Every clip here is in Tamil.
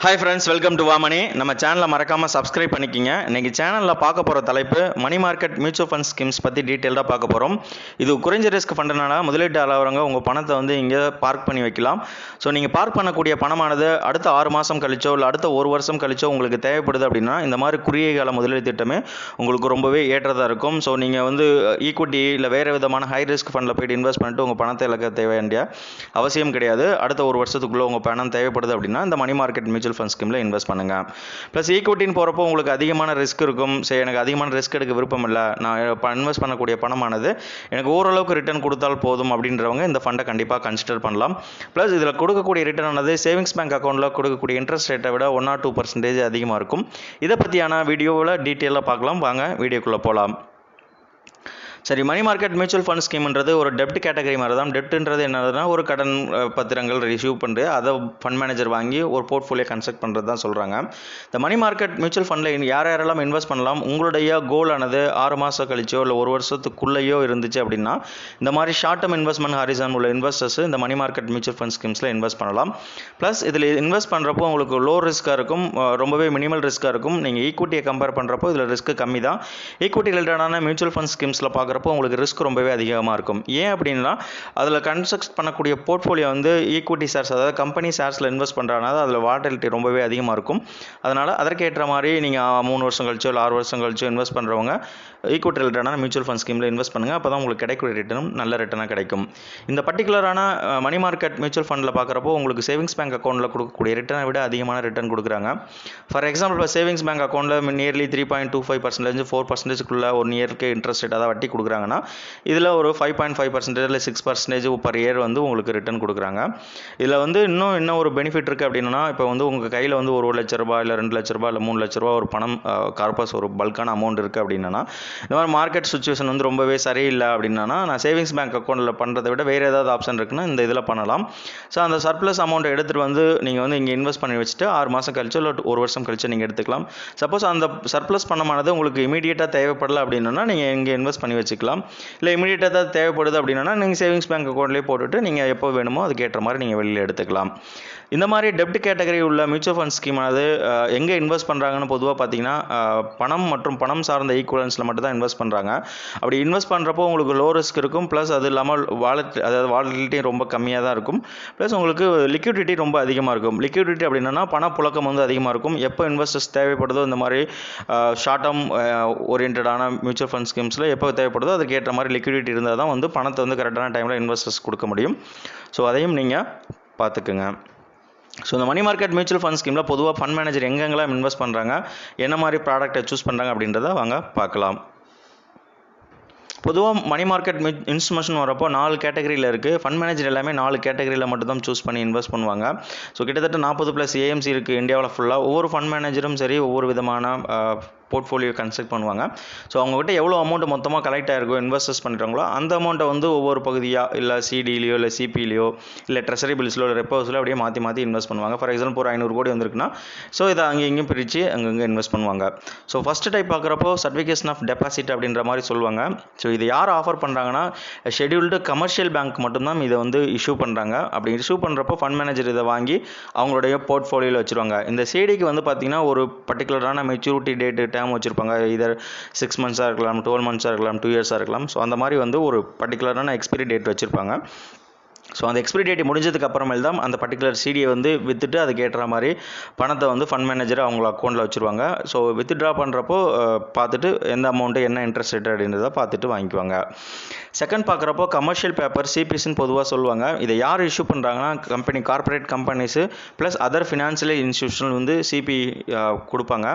Hi friends, welcome to Vaamoney. நம்ம சேனலை மறக்காம சப்ஸ்கிரைப் பண்ணிக்கிங்க. இன்னைக்கு சேனலில் பார்க்க போகிற தலைப்பு money market mutual fund schemes பற்றி டீட்டெயிலாக பார்க்க போகிறோம். இது குறைஞ்ச ரிஸ்க் ஃபண்டுனால முதலீட்டாளரவங்க உங்கள் பணத்தை இங்கே பார்க் பண்ணி வைக்கலாம். ஸோ நீங்கள் பார்க் பண்ணக்கூடிய பணமானது அடுத்த 6 மாதம் கழிச்சோ இல்லை அடுத்த 1 வருஷம் கழிச்சோ உங்களுக்கு தேவைப்படுது அப்படின்னா இந்த மாதிரி குறுகிய கால முதலீடு திட்டமே உங்களுக்கு ரொம்பவே ஏற்றதாக இருக்கும். ஸோ நீங்கள் ஈக்விட்டி இல்லை வேறு விதமான ஹை ரிஸ்க் ஃபண்டில் போய்ட்டு இன்வெஸ்ட் பண்ணிட்டு உங்கள் பணத்தை இழக்க வேண்டிய அவசியம் கிடையாது. அடுத்த 1 வருஷத்துக்குள்ளே உங்கள் பணம் தேவைப்படுது அப்படின்னா இந்த மணி மார்க்கெட் மியூச்சுவல் ஃபண்ட் ஸ்கீமில் இன்வெஸ்ட் பண்ணுங்க. ப்ளஸ் ஈக்விட்டின்னு போகிறப்போ உங்களுக்கு அதிகமான ரிஸ்க் இருக்கும். சரி, எனக்கு அதிகமான ரிஸ்க் எடுக்க விருப்பம் இல்லை, நான் இன்வெஸ்ட் பண்ணக்கூடிய பணமானது எனக்கு ஓரளவுக்கு ரிட்டர்ன் கொடுத்தால் போதும் அப்படின்றவங்க இந்த ஃபண்டை கண்டிப்பாக கன்சிடர் பண்ணலாம். ப்ளஸ் இதில் கொடுக்கக்கூடிய ரிட்டர்ன் ஆனது சேவிங்ஸ் பேங்க் அக்கௌண்ட்டில் கொடுக்கக்கூடிய இன்ட்ரெஸ்ட் ரேட்டை விட 1 or 2% அதிகமாக இருக்கும். இதை பற்றியான வீடியோவில் டீட்டெயிலாக பார்க்கலாம். வாங்க வீடியோக்குள்ளே போகலாம். சரி, மணி மார்க்கெட் மியூச்சுவல் ஃபண்ட் ஸ்கீம்ன்றது ஒரு டெப்ட் கேட்டகரி மாதிரி தான். டெப்ட்ன்றது என்னதுன்னா ஒரு கடன் பத்திரங்கள் ரிசீவ் பண்ணிட்டு அதை ஃபண்ட் மேனேஜர் வாங்கி ஒரு போர்ட்ஃபோலியோ கன்ஸ்ட்ரக்ட் பண்ணுறது தான் சொல்கிறாங்க. இந்த மணி மார்க்கெட் மியூச்சுவல் ஃபண்டில் யாரெல்லாம் இன்வெஸ்ட் பண்ணலாம், உங்களுடைய கோல் ஆனது 6 மாதம் கழிச்சோ இல்லை 1 வருஷத்துக்குள்ளேயோ இருந்துச்சு அப்படின்னா இந்த மாதிரி ஷார்ட் டேர்ம் இன்வெஸ்ட்மெண்ட் ஹாரிசான் உள்ள இன்வெஸ்டர்ஸ் இந்த மணி மார்க்கெட் மியூச்சுவல் ஃபண்ட் ஸ்கீம்ஸில் இன்வெஸ்ட் பண்ணலாம். ப்ளஸ் இதில் இன்வெஸ்ட் பண்ணுறப்போ உங்களுக்கு லோ ரிஸ்க்காக இருக்கும், ரொம்பவே மினிமல் ரிஸ்க்காக இருக்கும். நீங்கள் ஈக்விட்டியை கம்பேர் பண்ணுறப்போ இதில் ரிஸ்க் கம்மி தான். ஈக்விட்டி ரிலேட்டடான மியூச்சுவல் ஃபண்ட் ஸ்கீம்ஸில் பார்க்குறப்போ உங்களுக்கு ரிஸ்க் ரொம்பவே அதிகமாக இருக்கும். ஏன் அப்படின்னா அதில் கன்ஸ்ட்ரக்ட் பண்ணக்கூடிய போர்ட்ஃபோலியோ ஈக்விட்டி ஷேர்ஸ், அதாவது கம்பெனி ஷேர்ஸில் இன்வெஸ்ட் பண்ணுறதுனால அதில் வாலட்டிலிட்டி ரொம்பவே அதிகமாக இருக்கும். அதனால் அதற்கேற்ற மாதிரி நீங்கள் 3 வருஷம் கழிச்சோ இல்லை 6 வருஷம் கழிச்சோ இன்வெஸ்ட் பண்ணுறவங்க ஈக்விட்டி ரிலேட்டடான மியூச்சுவல் ஃபண்ட் ஸ்கீமில் இன்வெஸ்ட் பண்ணுங்கள். அப்போ தான் உங்களுக்கு கிடைக்கக்கூடிய ரிட்டர்னும் நல்ல ரிட்டர்னாக கிடைக்கும். இந்த பர்டிகுலரான மணி மார்க்கெட் மியூச்சுவல் ஃபண்டில் பார்க்குறப்போ உங்களுக்கு சேவிங்ஸ் பேங்க் அக்கௌண்ட்டில் கொடுக்கக்கூடிய ரிட்டர்னை விட அதிகமான ரிட்டர்ன் கொடுக்குறாங்க. ஃபார் எக்ஸாம்பிள், இப்போ சேவிங்ஸ் பேங்க் அக்கௌண்ட்டில் நியர்லி 3.25% 4%க்குள்ள ஒரு இயருக்கு இன்ட்ரெஸ்ட் ரேட் அதாவது வட்டி கொடுக்குறாங்கன்னா இதில் ஒரு 5.5% இல்லை 6% பர் இயர் உங்களுக்கு ரிட்டர்ன் கொடுக்குறாங்க. இதில் இன்னும் ஒரு பெனிஃபிட் இருக்குது அப்படின்னா, இப்போ உங்கள் கையில் 1 லட்ச ரூபாய் இல்லை 2 லட்ச ரூபாய் இல்லை 3 லட்ச ரூபா ஒரு பணம் கார்பஸ் ஒரு பல்கான அமௌண்ட் இருக்குது அப்படின்னா, இந்த மாதிரி மார்க்கெட் சுச்சுவேஷன் ரொம்பவே சரியில்லை அப்படின்னா நான் சேவிங்ஸ் பேங்க் அக்கௌண்ட்டில் பண்ணுறதை விட வேறு ஏதாவது ஆப்ஷன் இருக்குன்னா இந்த இதில் பண்ணலாம். ஸோ அந்த சர்ப்ளஸ் அமௌண்ட்டை எடுத்துகிட்டு நீங்கள் இங்கே இன்வெஸ்ட் பண்ணி வச்சுட்டு 6 மாதம் கழிச்சோ இல்லை 1 வருஷம் கழிச்சு நீங்கள் எடுத்துக்கலாம். சப்போஸ் அந்த சர்ப்ளஸ் பணமானது உங்களுக்கு இமீடியட்டாக தேவைப்படலை அப்படின்னா நீங்கள் இங்கே இன்வெஸ்ட் பண்ணி வச்சுக்கலாம். இல்லை இமீடியட்டாக தான் தேவைப்படுது அப்படின்னா நீங்கள் சேவிங்ஸ் பேங்க் அக்கௌண்ட்லேயே போட்டுட்டு நீங்கள் எப்போ வேணுமோ அதுக்கேற்ற மாதிரி நீங்கள் வெளியில் எடுத்துக்கலாம். இந்த மாதிரி டெப்ட் கேட்டகரி உள்ள மியூச்சுவல் ஃபண்ட் ஸ்கீமானது எங்கே இன்வெஸ்ட் பண்ணுறாங்கன்னு பொதுவாக பார்த்தீங்கன்னா பணம் மற்றும் பணம் சார்ந்த ஈக்குவலன்ஸில் மட்டும் தான் இன்வெஸ்ட் பண்ணுறாங்க. அப்படி இன்வெஸ்ட் பண்ணுறப்போ உங்களுக்கு லோ ரிஸ்க் இருக்கும். ப்ளஸ் அது இல்லாமல் வாலட்டிலிட்டி ரொம்ப கம்மியாக தான் இருக்கும். ப்ளஸ் உங்களுக்கு லிக்விடிட்டி ரொம்ப அதிகமாக இருக்கும். லிக்விடிட்டி அப்படின்னா பணப்புழக்கம் அதிகமாக இருக்கும். எப்போ இன்வெஸ்டர்ஸ் தேவைப்படுதோ இந்த மாதிரி ஷார்ட் டேர்ம் ஓரியன்டான மியூச்சுவல் ஃபண்ட் ஸ்கீம்ஸில் எப்போ தேவைப்படுதோ அதுக்கேற்ற மாதிரி லிக்விடிட்டி இருந்தால் தான் பணத்தை கரெக்டான டைமில் இன்வெஸ்டர்ஸ் கொடுக்க முடியும். ஸோ அதையும் நீங்கள் பார்த்துக்குங்க. ஸோ இந்த மணி மார்க்கெட் மியூச்சுவல் ஃபண்ட் ஸ்கீமில் பொதுவாக ஃபண்ட் மேனேஜர் எங்கெங்கெல்லாம் இன்வெஸ்ட் பண்ணுறாங்க, என்ன மாதிரி ப்ராடக்ட்டை சூஸ் பண்ணுறாங்க அப்படின்றத வாங்க பார்க்கலாம். பொதுவாக மணி மார்க்கெட் இன்ஸ்ட்ருமெண்ட்ஸ்னு வரப்போ 4 கேட்டகரியில் இருக்குது. ஃபண்ட் மேனேஜர் எல்லாமே 4 கேட்டகரியில் மட்டும் தான் சூஸ் பண்ணி இன்வெஸ்ட் பண்ணுவாங்க. ஸோ கிட்டத்தட்ட 40+ ஏஎம்சி இருக்குது இந்தியாவில் ஃபுல்லாக. ஒவ்வொரு ஃபண்ட் மேனேஜரும் சரி ஒவ்வொரு விதமான போர்ட்ஃபோலியோ கன்ஸ்ட்ரக்ட் பண்ணுவாங்க. ஸோ அவங்ககிட்ட எவ்வளோ அமௌண்ட் மொத்தமாக கலெக்ட் ஆகிருக்கோ இன்வெஸ்டர்ஸ் பண்ணுறாங்களோ அந்த அமௌண்ட்டை ஒவ்வொரு பகுதியாக இல்லை சிடிலையோ இல்லை சிபிலையோ இல்லை ட்ரெஸரி பில்ஸ்லோ இல்லை ரெப்போஸில் அப்படியே மாற்றி இன்வெஸ்ட் பண்ணுவாங்க. ஃபார் எக்ஸாம்பிள் ஒரு 500 கோடி வந்திருக்குன்னா ஸோ இதை இங்கேயும் பிரித்து அங்கங்கே இன்வெஸ்ட் பண்ணுவாங்க. ஸோ ஃபஸ்ட்டு டைப் பார்க்குறப்போ சர்டிஃபிகேஷன் ஆஃப் டெபாசிட் அப்படின்ற மாதிரி சொல்லுவாங்க. ஸோ இது யார் ஆஃபர் பண்ணுறாங்கன்னா ஷெட்யூல்டு கமர்ஷியல் பேங்க் மட்டும்தான் இதை இஷ்யூ பண்ணுறாங்க. அப்படி இஷ்யூ பண்ணுறப்போ ஃபண்ட் மேனேஜர் இதை வாங்கி அவங்களுடைய போர்ட்ஃபோலியோவில் வச்சுருவாங்க. இந்த சிடிக்கு பார்த்தீங்கன்னா ஒரு பர்டிகுலரான மெச்சூரிட்டி டேட்டு டைம் வச்சுருப்பாங்க. இதர் 6 மந்த்ஸாக இருக்கலாம், 12 மந்த்ஸாக இருக்கலாம், 2 இயர்ஸாக இருக்கலாம். ஸோ அந்த மாதிரி ஒரு பர்டிகுலரான எக்ஸ்பைரி டேட் வச்சுருப்பாங்க. ஸோ அந்த எக்ஸ்பைரி டேட் முடிஞ்சதுக்கு அப்புறமேல் தான் அந்த பர்டிகுலர் சிடியை விற்றுட்டு அதுக்கேற்ற மாதிரி பணத்தை ஃபண்ட் மேனேஜர் அவங்க அக்கௌண்ட்டில் வச்சுருவாங்க. ஸோ வித்ட்ரா பண்ணுறப்போ பார்த்துட்டு எந்த அமௌண்ட்டு என்ன இன்ட்ரெஸ்ட் ரேட் அப்படின்றத பார்த்துட்டு வாங்கிக்குவாங்க. செகண்ட் பார்க்குறப்போ கமர்ஷியல் பேப்பர் சிபிஎஸ்ன்னு பொதுவாக சொல்லுவாங்க. இதை யார் இஷ்யூ பண்ணுறாங்கன்னா corporate companies plus other financial institution CP கொடுப்பாங்க.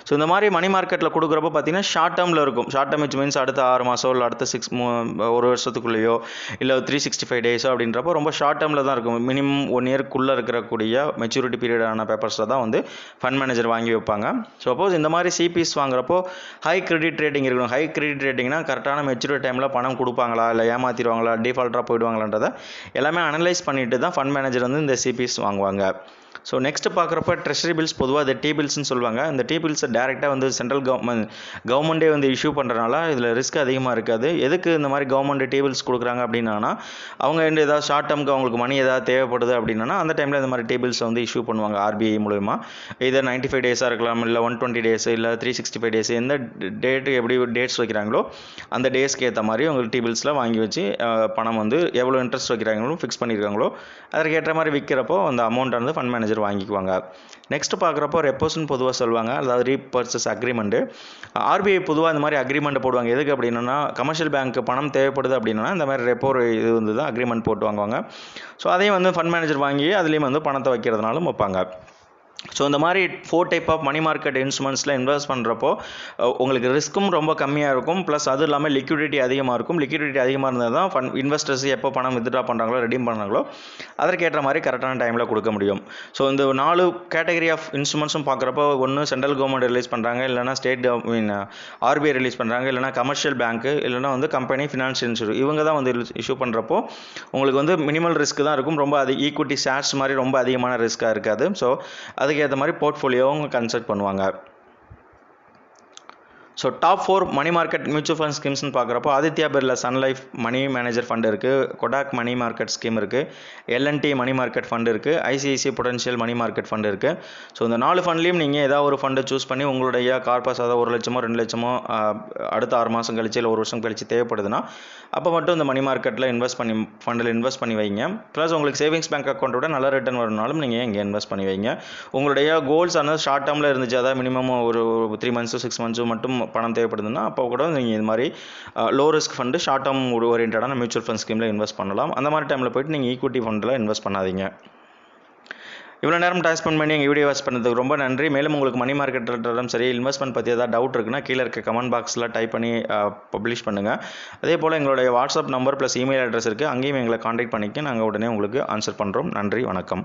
ஸோ இந்த மாதிரி மணி மார்க்கெட்டில் கொடுக்குறப்போ பார்த்தீங்கன்னா ஷார்ட் டேர்மில் இருக்கும். ஷார்ட் டேர்ம் மீன்ஸ் அடுத்த 6 மாதம் இல்லை அடுத்த 1 வருஷத்துக்குள்ளேயோ இல்லை 365 டேஸோ அப்படின்றப்போ ரொம்ப ஷார்ட் டேர்மில் தான் இருக்கும். மினிமம் 1 இயர்க்குள்ளே இருக்கக்கூடிய மெச்சூரிட்டி பீரியடான பேப்பர்ஸில் தான் ஃபண்ட் மேனேஜர் வாங்கி வைப்பாங்க. சப்போஸ் இந்த மாதிரி சிபிஎஸ் வாங்குறப்போ ஹை கிரெடிட் ரேட்டிங் இருக்கணும். ஹை கிரெடிட் ரேட்டிங்னா கரெக்டான மெச்சூரிட்டி டைமில் பணம் கொடுப்பாங்களா இல்லை ஏமாற்றிடுவாங்களா டிஃபால்ட்டாக போயிடுவாங்களான்றதை எல்லாமே அனலைஸ் பண்ணிட்டு தான் ஃபண்ட் மேனேஜர் இந்த சிபிஎஸ் வாங்குவாங்க. ஸோ நெக்ஸ்ட் பார்க்குறப்ப ட்ரெஷரி பில்ஸ் பொதுவாக அது டி பில்ஸ்னு சொல்லுவாங்க. இந்த டி பில்ஸை டேரெக்டாக வந்து சென்ட்ரல் கவர்மெண்ட்டே வந்து இஷ்யூ பண்ணுறனால இதில் ரிஸ்க் அதிகமாக இருக்காது. எதுக்கு இந்த மாதிரி கவர்மெண்ட் டி பில்ஸ் கொடுக்குறாங்க அப்படின்னா, அவங்க ஏதாவது ஷார்ட் டேர்முக்கு அவங்களுக்கு மணி ஏதாவது தேவைப்படுது அப்படின்னா அந்த டைமில் இந்த மாதிரி டி பில்ஸை வந்து இஷ்யூ பண்ணுவாங்க ஆர்பிஐ மூலமா. இதை 95 டேஸாக இருக்கலாம், இல்லை 120 டேஸ், இல்லை 365 டேஸ், எந்த டேட்டு எப்படி டேட்ஸ் வைக்கிறாங்களோ அந்த டேஸ்க்கு ஏற்ற மாதிரி உங்களுக்கு டி பில்ஸில் வாங்கி வச்சு பணம் வந்து எவ்வளோ இன்ட்ரெஸ்ட் வைக்கிறாங்களோ ஃபிக்ஸ் பண்ணியிருக்காங்களோ அதற்கேற்ற மாதிரி விற்கிறப்போ அந்த அமௌண்ட்டை வந்து ஃபண்ட் மேனேஜர் வாங்கிக்குவாங்க. நெக்ஸ்ட் பார்க்குறப்போ ரெப்போஸ்ன்னு பொதுவாக சொல்லுவாங்க, அதாவது ரீபர்ச்சஸ் அக்ரிமெண்ட்டு. ஆர்பிஐ பொதுவாக இந்த மாதிரி அக்ரிமெண்ட் போடுவாங்க. எதுக்கு அப்படின்னா கமர்ஷியல் பேங்க்கு பணம் தேவைப்படுது அப்படின்னா இந்த மாதிரி ரெப்போ இது வந்து தான் அக்ரிமெண்ட் போட்டு வாங்குவாங்க. ஸோ அதையும் வந்து ஃபண்ட் மேனேஜர் வாங்கி அதுலேயும் வந்து பணத்தை வைக்கிறதுனாலும் வைப்பாங்க. ஸோ இந்த மாதிரி 4 டைப் ஆஃப் மணி மார்க்கெட் இன்ஸ்ட்ருமெண்ட்ஸில் இன்வெஸ்ட் பண்ணுறப்போ உங்களுக்கு ரிஸ்க்கும் ரொம்ப கம்மியாக இருக்கும், ப்ளஸ் அது இல்லாமல் லிக்விடிட்டி அதிகமாக இருக்கும். லிக்விடிட்டி அதிகமாக இருந்தால் தான் ஃபண்ட் இன்வெஸ்டர்ஸ் எப்போ பணம் வித்ட்ரா பண்ணுறாங்களோ ரெடீம் பண்ணுறாங்களோ அதற்கேற்ற மாதிரி கரெக்டான டைமில் கொடுக்க முடியும். ஸோ இந்த 4 கேட்டகரி ஆஃப் இன்ஸ்ட்ருமெண்ட்ஸும் பார்க்குறப்போ ஒன்று சென்ட்ரல் கவர்மெண்ட் ரிலீஸ் பண்ணுறாங்க, இல்லைனா ஸ்டேட் ஆர்பிஐ ரிலீஸ் பண்ணுறாங்க, இல்லைனா கமர்ஷியல் பேங்க்கு, இல்லைனா வந்து கம்பெனி ஃபினான்ஷியல் இன்ஸ்டியூட் இவங்க தான் வந்து இஷ்யூ பண்ணுறப்போ உங்களுக்கு வந்து மினிமல் ரிஸ்க் தான் இருக்கும். ரொம்ப ஈக்விட்டி ஷேர்ஸ் மாதிரி ரொம்ப அதிகமான ரிஸ்க்காக இருக்காது. ஸோ அதுக்கேற்ற மாதிரி போர்ட்ஃபோலியோவும் கன்சல்ட் பண்ணுவாங்க. So top 4 money market mutual fund ஸ்கீம்ஸ்னு பார்க்குறப்போ Aditya Birla sun life money manager fund இருக்குது, கொடாக் மணி மார்க்கெட் ஸ்கீம் இருக்குது, எல்என்டி மணி மார்க்கெட் ஃபண்ட் இருக்குது, ICICI potential money market fund இருக்குது. ஸோ இந்த 4 ஃபண்ட்லேயும் நீங்கள் ஏதாவது ஒரு ஃபண்டை சூஸ் பண்ணி உங்களுடைய கார்பஸ் அதாவது 1 லட்சமோ 2 லட்சமோ அடுத்த 6 மாதம் கழிச்சு இல்லை 1 வருஷம் கழிச்சு தேவைப்படுதுன்னா அப்போ மட்டும் இந்த மணி மார்க்கெட்டில் ஃபண்டில் இன்வெஸ்ட் பண்ணி வைங்க. ப்ளஸ் உங்களுக்கு சேவிங்ஸ் பேங்க் அக்கௌண்ட்டோட நல்ல ரிட்டர்ன் வரனாலும் நீங்கள் இங்கே இன்வெஸ்ட் பண்ணி வைங்க. உங்களுடைய கோல்ஸ் ஆனால் ஷார்ட் டேர்மில் இருந்துச்சு, அதாவது மினிமம் ஒரு 3 மந்த்ஸோ 6 மந்த்ஸோ மட்டும் பணம் தேவைப்படுதுன்னா அப்போ கூட நீங்கள் இது மாதிரி low risk fund short term ஓரியன்டான மியூச்சுவல் ஃபண்ட் ஸ்கீமில் இன்வெஸ்ட் பண்ணலாம். அந்த மாதிரி டைமில் போய்ட்டு நீங்கள் ஈக்விட்டி ஃபண்டில் இன்வெஸ்ட் பண்ணாதீங்க. இவ்வளோ நேரம் டைம் ஸ்பெண்ட் பண்ணி எங்கள் வீடியோ வாட்ச் பண்ணதுக்கு ரொம்ப நன்றி. மேலும் உங்களுக்கு மணி மார்க்கெட்டும் சரி இன்வெஸ்ட்மெண்ட் பற்றி ஏதாவது டவுட் இருக்குன்னா கீழே இருக்க கமெண்ட் பாக்ஸில் டைப் பண்ணி பப்ளிஷ் பண்ணுங்கள். அதே போல் எங்களுடைய WhatsApp number plus email address இருக்குது, அங்கேயும் எங்களை காண்டாக்ட் பண்ணிக்க நாங்கள் உடனே உங்களுக்கு ஆன்சர் பண்ணுறோம். நன்றி, வணக்கம்.